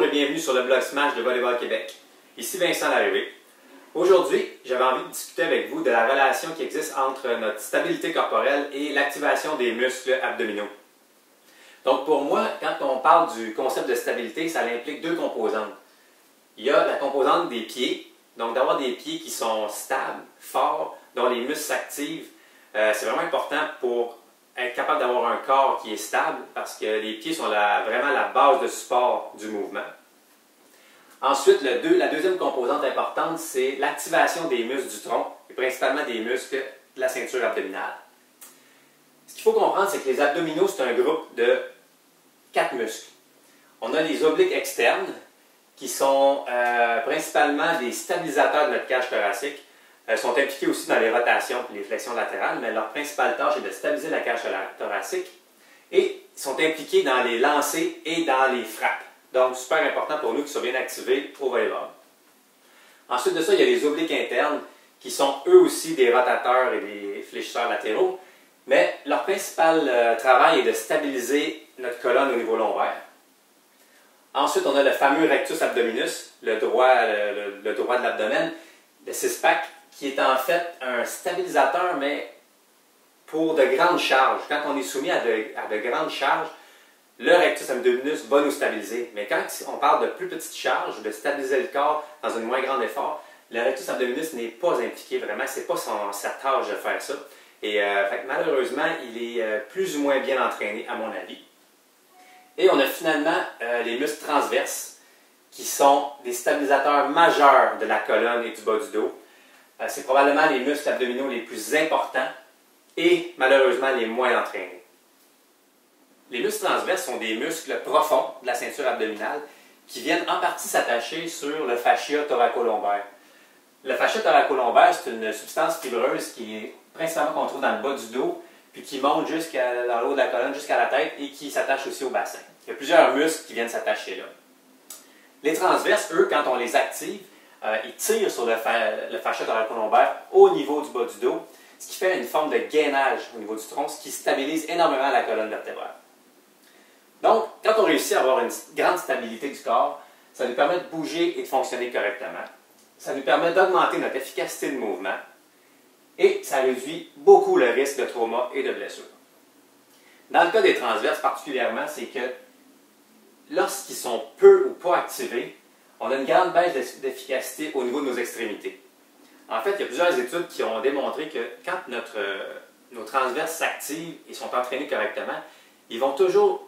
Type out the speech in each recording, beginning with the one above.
et bienvenue sur le blog Smash de Volleyball Québec. Ici Vincent Larrivée. Aujourd'hui, j'avais envie de discuter avec vous de la relation qui existe entre notre stabilité corporelle et l'activation des muscles abdominaux. Donc pour moi, quand on parle du concept de stabilité, ça implique deux composantes. Il y a la composante des pieds, donc d'avoir des pieds qui sont stables, forts, dont les muscles s'activent. C'est vraiment important pour être capable d'avoir un corps qui est stable parce que les pieds sont vraiment la base de support du mouvement. Ensuite, la deuxième composante importante, c'est l'activation des muscles du tronc et principalement des muscles de la ceinture abdominale. Ce qu'il faut comprendre, c'est que les abdominaux, c'est un groupe de 4 muscles. On a les obliques externes qui sont principalement des stabilisateurs de notre cage thoracique. Elles sont impliquées aussi dans les rotations et les flexions latérales, mais leur principale tâche est de stabiliser la cage thoracique et sont impliqués dans les lancers et dans les frappes. Donc, super important pour nous qu'ils soient bien activés au volleyball. Ensuite de ça, il y a les obliques internes qui sont eux aussi des rotateurs et des fléchisseurs latéraux, mais leur principal travail est de stabiliser notre colonne au niveau lombaire. Ensuite, on a le fameux rectus abdominus, le droit de l'abdomen, le six-pack, qui est en fait un stabilisateur, mais pour de grandes charges. Quand on est soumis à de grandes charges, le rectus abdominus va nous stabiliser. Mais quand on parle de plus petites charges, de stabiliser le corps dans un moins grand effort, le rectus abdominus n'est pas impliqué vraiment, ce n'est pas sa tâche de faire ça. Et malheureusement, il est plus ou moins bien entraîné, à mon avis. Et on a finalement les muscles transverses, qui sont des stabilisateurs majeurs de la colonne et du bas du dos. C'est probablement les muscles abdominaux les plus importants et malheureusement les moins entraînés. Les muscles transverses sont des muscles profonds de la ceinture abdominale qui viennent en partie s'attacher sur le fascia thoracolombaire. Le fascia thoracolombaire, c'est une substance fibreuse qui est principalement qu'on trouve dans le bas du dos, puis qui monte dans le haut de la colonne jusqu'à la tête et qui s'attache aussi au bassin. Il y a plusieurs muscles qui viennent s'attacher là. Les transverses, eux, quand on les active, ils tirent sur le fascia thoracolombaire au niveau du bas du dos, ce qui fait une forme de gainage au niveau du tronc, ce qui stabilise énormément la colonne vertébrale. Donc, quand on réussit à avoir une grande stabilité du corps, ça nous permet de bouger et de fonctionner correctement. Ça nous permet d'augmenter notre efficacité de mouvement et ça réduit beaucoup le risque de trauma et de blessure. Dans le cas des transverses particulièrement, c'est que lorsqu'ils sont peu ou pas activés, on a une grande baisse d'efficacité au niveau de nos extrémités. En fait, il y a plusieurs études qui ont démontré que quand nos transverses s'activent et sont entraînés correctement, ils vont toujours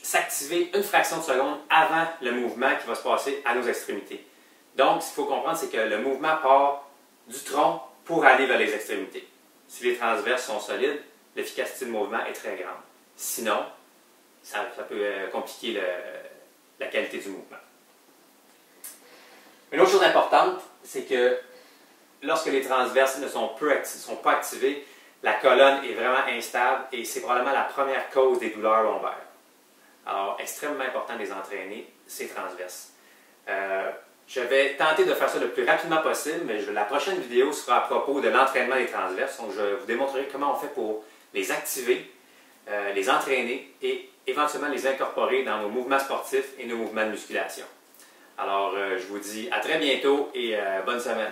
s'activer une fraction de seconde avant le mouvement qui va se passer à nos extrémités. Donc, ce qu'il faut comprendre, c'est que le mouvement part du tronc pour aller vers les extrémités. Si les transverses sont solides, l'efficacité de mouvement est très grande. Sinon, ça peut compliquer la qualité du mouvement. Une autre chose importante, c'est que lorsque les transverses ne sont pas activés, la colonne est vraiment instable et c'est probablement la première cause des douleurs lombaires. Alors, extrêmement important de les entraîner, ces transverses. Je vais tenter de faire ça le plus rapidement possible, mais la prochaine vidéo sera à propos de l'entraînement des transverses. Donc, je vous démontrerai comment on fait pour les activer, les entraîner et éventuellement les incorporer dans nos mouvements sportifs et nos mouvements de musculation. Alors, je vous dis à très bientôt et bonne semaine.